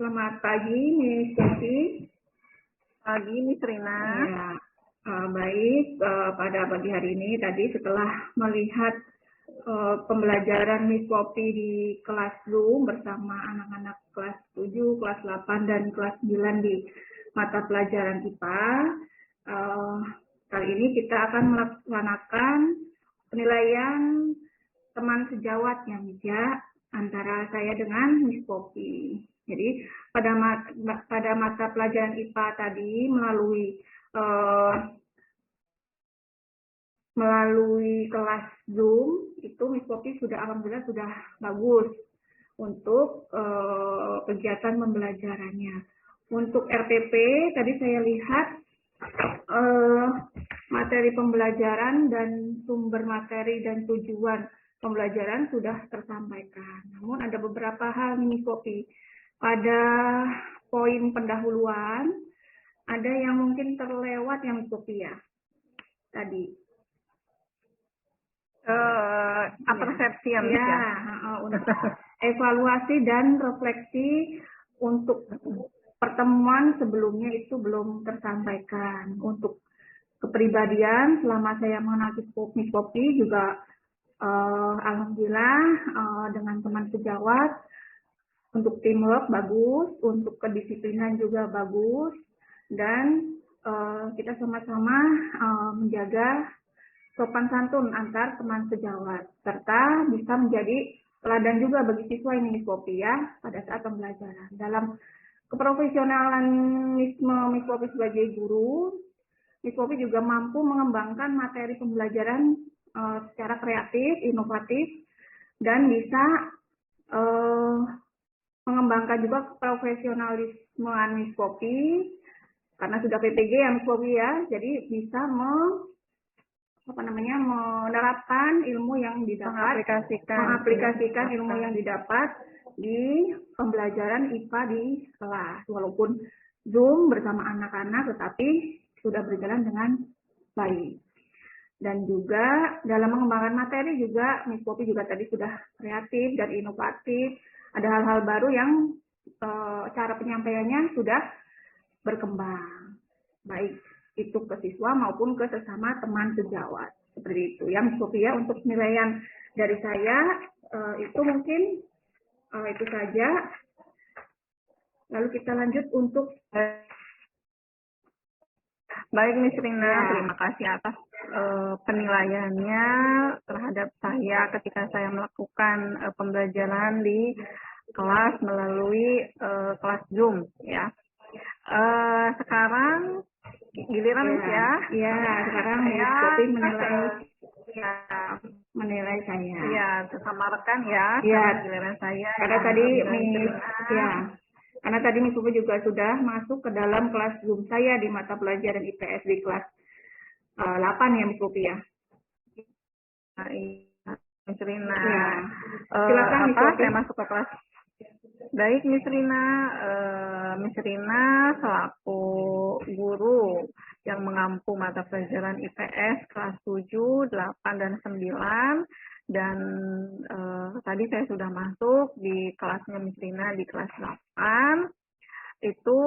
Selamat pagi, Miss Yati. Pagi, Miss Rina. Ya, baik. Pada pagi hari ini tadi setelah melihat pembelajaran Miss Poppy di kelas Zoom bersama anak-anak kelas 7, kelas 8, dan kelas 9 di mata pelajaran IPA. Kali ini kita akan melaksanakan penilaian teman sejawatnya, Miss ya, antara saya dengan Miss Poppy. Jadi pada mata pelajaran IPA tadi melalui kelas Zoom itu Miss Poppy alhamdulillah sudah bagus untuk kegiatan pembelajarannya. Untuk RPP tadi saya lihat materi pembelajaran dan sumber materi dan tujuan pembelajaran sudah tersampaikan. Namun ada beberapa hal Miss Poppy. Pada poin pendahuluan, ada yang mungkin terlewat yang Miss ya, tadi. Persepsi ya, untuk evaluasi dan refleksi untuk pertemuan sebelumnya itu belum tersampaikan. Untuk kepribadian, selama saya mengenal Miss Poppy juga alhamdulillah dengan teman sejawat, untuk teamwork bagus, untuk kedisiplinan juga bagus, dan kita sama-sama menjaga sopan santun antar teman sejawat, serta bisa menjadi teladan juga bagi siswa ini Miss Poppy ya pada saat pembelajaran. Dalam keprofesionalisme Miss Poppy sebagai guru, Miss Poppy juga mampu mengembangkan materi pembelajaran secara kreatif, inovatif, dan bisa mengembangkan juga profesionalisme Miss Poppy karena sudah PPG ya Miss Poppy ya, jadi bisa menerapkan ilmu yang didapat, mengaplikasikan ilmu yang didapat di pembelajaran IPA di kelas, walaupun Zoom bersama anak-anak tetapi sudah berjalan dengan baik. Dan juga dalam mengembangkan materi juga Miss Poppy juga tadi sudah kreatif dan inovatif. Ada hal-hal baru yang cara penyampaiannya sudah berkembang, baik itu ke siswa maupun ke sesama teman sejawat. Seperti itu ya Miss Poppy ya. Untuk penilaian dari saya itu mungkin itu saja. Lalu kita lanjut untuk baik Miss Rina, terima kasih atas penilaiannya terhadap saya ketika saya melakukan pembelajaran di kelas melalui kelas Zoom ya. Sekarang giliran ya. Ya, sekarang Miss Poppy menilai saya. Ya, sesama rekan ya. Ya, giliran saya. Karena tadi karena tadi Miss Poppy juga sudah masuk ke dalam kelas Zoom saya di mata pelajaran IPS di kelas 8 ya Miss Poppy ya. Miss Rina. Ya. Silakan Miss Poppy. Saya masuk ke kelas. Baik Miss Rina, Miss Rina selaku guru yang mengampu mata pelajaran IPS kelas 7, 8, dan 9, dan tadi saya sudah masuk di kelasnya Miss Rina di kelas 8, itu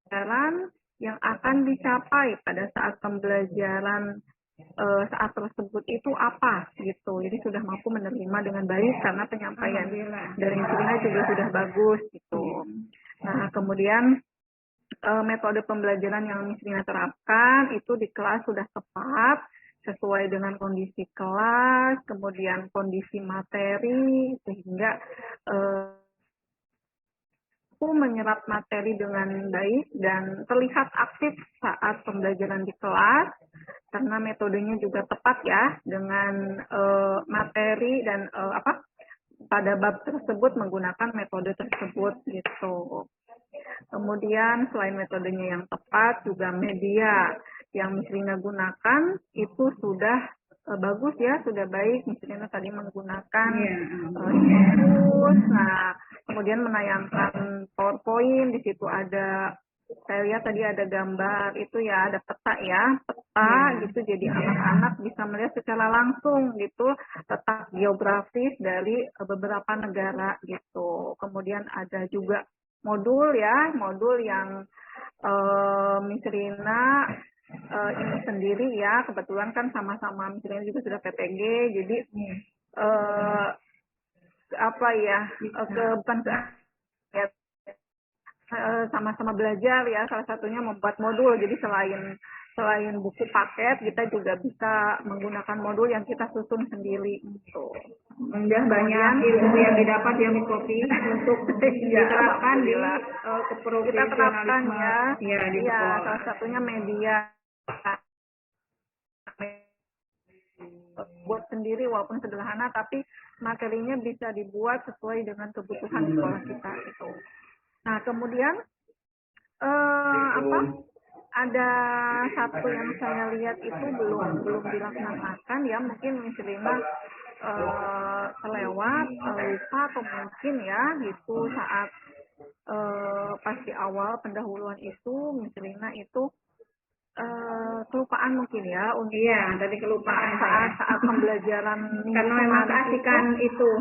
pelajaran yang akan dicapai pada saat pembelajaran saat tersebut itu apa gitu. Jadi sudah mampu menerima dengan baik karena penyampaian dari Miss Rina juga sudah bagus gitu. Nah, kemudian metode pembelajaran yang Miss Rina terapkan itu di kelas sudah tepat sesuai dengan kondisi kelas, kemudian kondisi materi, sehingga menyerap materi dengan baik dan terlihat aktif saat pembelajaran di kelas karena metodenya juga tepat ya dengan materi dan pada bab tersebut menggunakan metode tersebut gitu. Kemudian selain metodenya yang tepat juga media yang Miss Rina gunakan itu sudah bagus ya, sudah baik. Miss Rina tadi menggunakan Fokus, nah kemudian menayangkan PowerPoint, di situ ada saya lihat tadi ada gambar itu ya, ada peta ya, peta gitu, jadi anak-anak bisa melihat secara langsung gitu letak geografis dari beberapa negara gitu. Kemudian ada juga modul ya, modul yang Miss Rina ini sendiri ya, kebetulan kan sama-sama Miss Rina juga sudah PPG, jadi apa ya, bukan ya, sama-sama belajar ya, salah satunya membuat modul. Jadi selain buku paket, kita juga bisa menggunakan modul yang kita susun sendiri gitu. Banyak ilmu yang didapat ya Miss Poppy untuk diterapkan di keprofesionalisme ya di sekolah. Salah satunya media buat sendiri walaupun sederhana, tapi materinya bisa dibuat sesuai dengan kebutuhan sekolah kita itu. Nah, kemudian ada satu yang saya lihat itu belum dilaksanakan ya, mungkin Miss Rina terlewat, lupa atau mungkin ya gitu saat pas di awal pendahuluan itu Miss Rina itu kelupaan mungkin ya untuk tadi kelupaan saat pembelajaran karena memang keasikan itu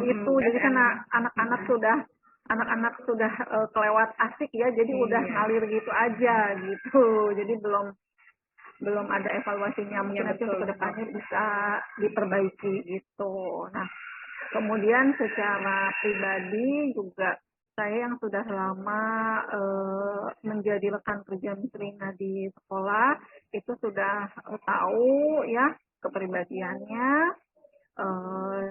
itu jadi karena anak-anak sudah kelewat asik ya, jadi udah ngalir gitu aja gitu, jadi belum ada evaluasinya, mungkin nanti untuk kedepannya bisa diperbaiki gitu. Nah, kemudian secara pribadi juga saya yang sudah lama menjadi rekan kerja Miss Rina di sekolah itu sudah tahu ya kepribadiannya,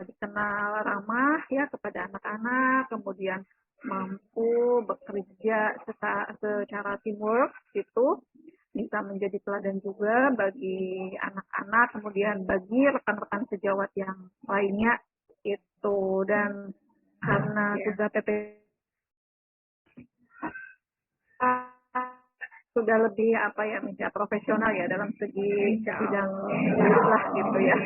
dikenal ramah ya kepada anak-anak, kemudian mampu bekerja secara teamwork gitu, bisa menjadi teladan juga bagi anak-anak, kemudian bagi rekan-rekan sejawat yang lainnya itu. Dan karena sudah sudah lebih profesional ya dalam segi bidang lah gitu ya.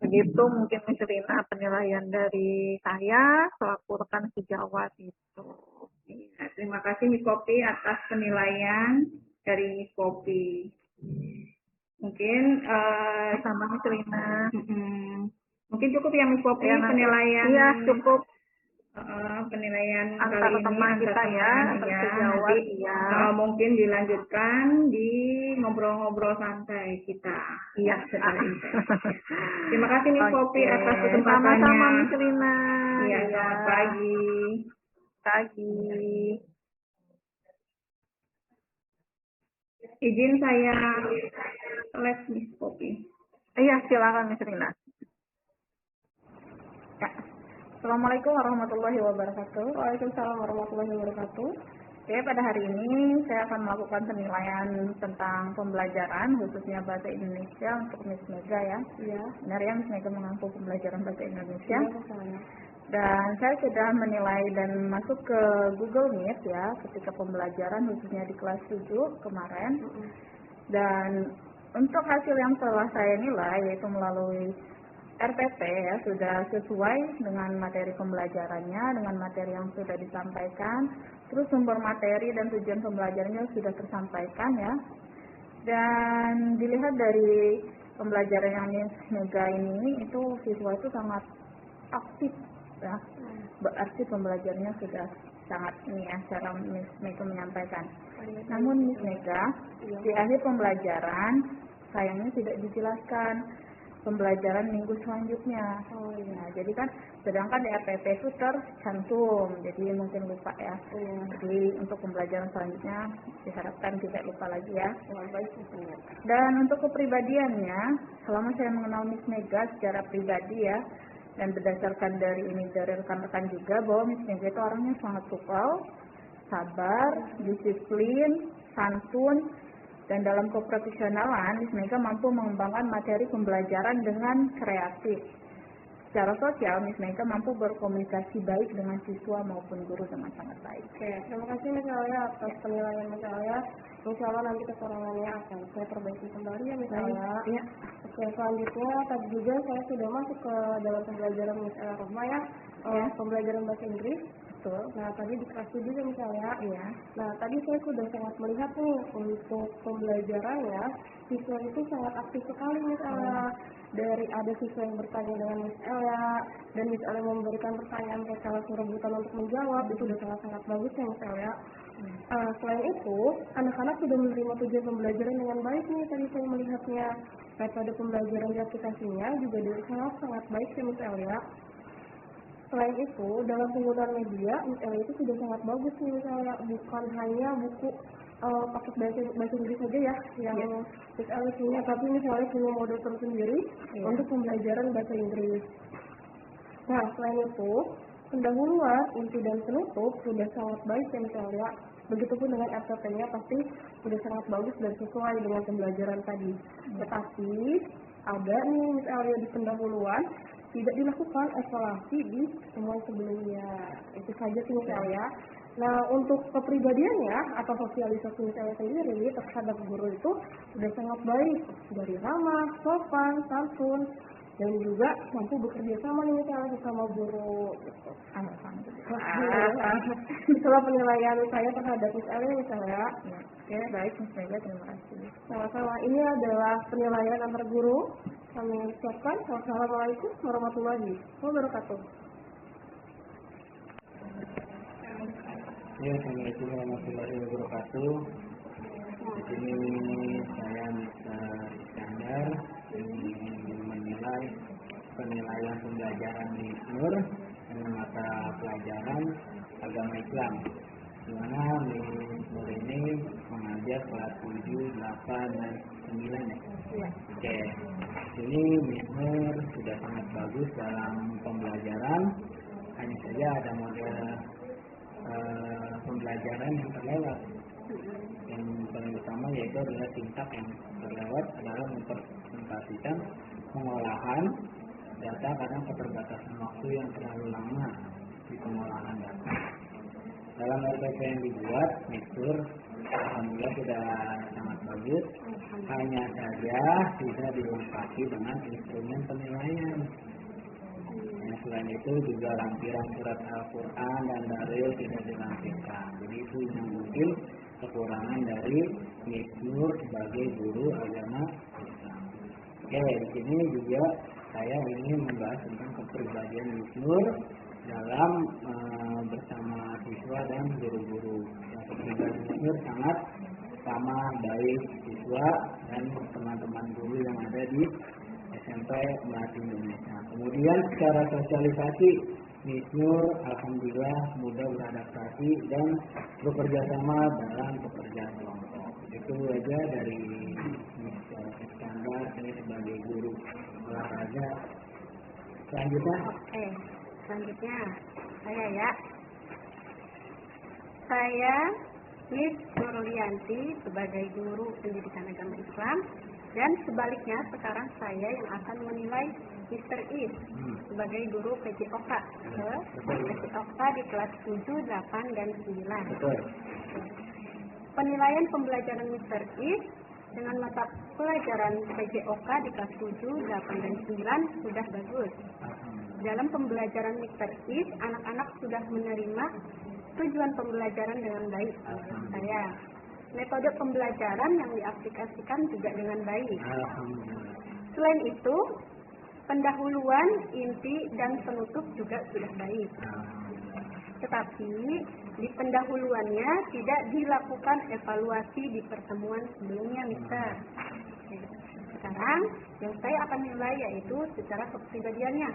Begitu mungkin Miss Rina penilaian dari saya selaku rekan sejawat itu. Terima kasih Miss Poppy atas penilaian dari Miss Poppy. Mungkin sama Miss Rina. Mungkin cukup ya Miss Poppy penilaian. Iya cukup. Penilaian antara teman kita ya, sejawat ya. Mungkin dilanjutkan di ngobrol-ngobrol santai kita. Iya, Terima kasih Miss Poppy atas kesempatannya. Sama-sama Miss Rina. Iya, selamat pagi. Pagi. Izin saya les Miss Poppy. Iya, silakan Miss Rina. Ya. Assalamualaikum warahmatullahi wabarakatuh. Waalaikumsalam warahmatullahi wabarakatuh. Oke, pada hari ini saya akan melakukan penilaian tentang pembelajaran khususnya bahasa Indonesia untuk Miss Mega ya. Iya. Benar ya Miss Mega mengampu pembelajaran bahasa Indonesia. Iya, dan saya sudah menilai dan masuk ke Google Meet ya ketika pembelajaran khususnya di kelas 7 kemarin. Dan untuk hasil yang telah saya nilai yaitu melalui RPP ya sudah sesuai dengan materi pembelajarannya, dengan materi yang sudah disampaikan, terus sumber materi dan tujuan pembelajarannya sudah tersampaikan ya. Dan dilihat dari pembelajaran yang Miss Mega ini itu siswa itu sangat aktif ya, berarti pembelajarannya sudah sangat ini ya cara Miss Mega menyampaikan. Namun Miss Mega di akhir pembelajaran sayangnya tidak dijelaskan pembelajaran minggu selanjutnya. Nah, jadi kan sedangkan di RPP itu tercantum, jadi mungkin lupa ya. Jadi untuk pembelajaran selanjutnya diharapkan tidak lupa lagi ya. Dan untuk kepribadiannya, selama saya mengenal Miss Mega secara pribadi ya, dan berdasarkan dari rekan-rekan juga bahwa Miss Mega itu orangnya sangat supel, sabar, disiplin, santun. Dan dalam keprofesionalan, Miss Mega mampu mengembangkan materi pembelajaran dengan kreatif. Secara sosial, Miss Mega mampu berkomunikasi baik dengan siswa maupun guru dengan sangat baik. Oke, terima kasih Miss Alia atas penilaian Miss Alia. Insya Allah nanti kekurangannya akan saya perbaiki kembali ya Miss Alia. Iya. Oke, selanjutnya tadi juga saya sudah masuk ke dalam pembelajaran Miss Alia Rohma ya, pembelajaran bahasa Inggris. Betul. Nah, tadi di kelas 7 ya misalnya. Iya. Nah, tadi saya sudah sangat melihat nih untuk pembelajarannya, siswa itu sangat aktif sekali misalnya. Dari ada siswa yang bertanya dengan Miss Elia, dan Miss Elia memberikan pertanyaan ke kelas rebutan untuk menjawab, itu sudah sangat-sangat bagus ya Miss Elia. Selain itu, anak-anak sudah menerima tujuan pembelajaran dengan baik nih, tadi saya melihatnya. Metode pembelajaran di aplikasinya juga sangat baik ya Miss Elia. Selain itu, dalam penggunaan media, Miss Elia itu sudah sangat bagus nih misalnya, bukan hanya buku paket bahasa Inggris saja ya yang Miss Elia punya, tapi misalnya punya model tersendiri untuk pembelajaran bahasa Inggris. Nah, selain itu, pendahuluan, inti dan penutup sudah sangat baik ya Miss Elia. Begitupun dengan SPP-nya pasti sudah sangat bagus dan sesuai dengan pembelajaran tadi. Tetapi ada nih Miss Elia di pendahuluan tidak dilakukan evaluasi di semua sebelumnya. Itu saja sih Miss Elia. Nah, untuk kepribadiannya atau sosialisasi Miss Elia sendiri terhadap guru itu sudah sangat baik, dari ramah, sopan, santun, dan juga mampu bekerja sama nih misalnya sama guru. Itulah penilaian saya terhadap Miss Elia misalnya. Ya, baik Miss Mega, terima kasih. Sama-sama. Ini adalah penilaian antar guru. Kami ucapkan wassalamualaikum warahmatullahi wabarakatuh. Ya, assalamualaikum warahmatullahi wabarakatuh. Di sini saya Mr. Iskandar ingin menilai penilaian pembelajaran di Nur dengan mata pelajaran agama Islam. Di mana Nur ini mengajar kelas 7, 8, dan 9 ya. Oke. Ini Nur sudah sangat bagus dalam pembelajaran. Hanya saja ada model pembelajaran yang terlewat. Yang paling utama yaitu adalah tingkat yang terlewat adalah mempresentasikan pengolahan data karena keterbatasan waktu yang terlalu lama di pengolahan data. Dalam RPP yang dibuat, Mitur alhamdulillah sudah sangat bagus. Hanya saja tidak dilengkapi dengan instrumen penilaian. Selain itu juga lampiran surat Al-Quran dan dalil tidak dilampirkan. Jadi itu yang mungkin kekurangan dari Miss Nur sebagai guru agama Islam. Oke, di sini juga saya ingin membahas tentang kepribadian Miss Nur dalam bersama siswa dan guru-guru. Kepribadian Miss Nur sangat sama baik siswa dan teman-teman guru yang ada di SMP Melati Indonesia. Kemudian secara sosialisasi, Miss Nur alhamdulillah mudah beradaptasi dan bekerja sama dalam pekerjaan kelompok. Itu aja dari Miss Iskandar, saya sebagai guru olahraga. Selanjutnya. Oke, selanjutnya saya ya. Saya Miss Nurlianti sebagai guru pendidikan agama Islam. Dan sebaliknya sekarang saya yang akan menilai Mr. Is sebagai guru PJOK PJOK di kelas 7, 8, dan 9. Penilaian pembelajaran Mr. Is dengan mata pelajaran PJOK di kelas 7, 8, dan 9 sudah bagus. Dalam pembelajaran Mr. Is, anak-anak sudah menerima tujuan pembelajaran dengan baik. Saya metode pembelajaran yang diaplikasikan juga dengan baik. Selain itu, pendahuluan, inti, dan penutup juga sudah baik. Tetapi, di pendahuluannya tidak dilakukan evaluasi di pertemuan sebelumnya, Mister. Sekarang, yang saya akan nilai yaitu secara kepribadiannya.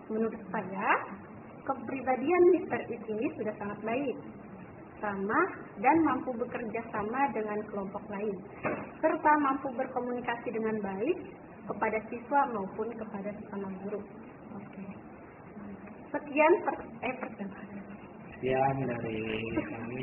Menurut saya, kepribadian Mister ini sudah sangat baik, sama dan mampu bekerja sama dengan kelompok lain, serta mampu berkomunikasi dengan baik kepada siswa maupun kepada sesama guru. Sekian Sekian dari kami.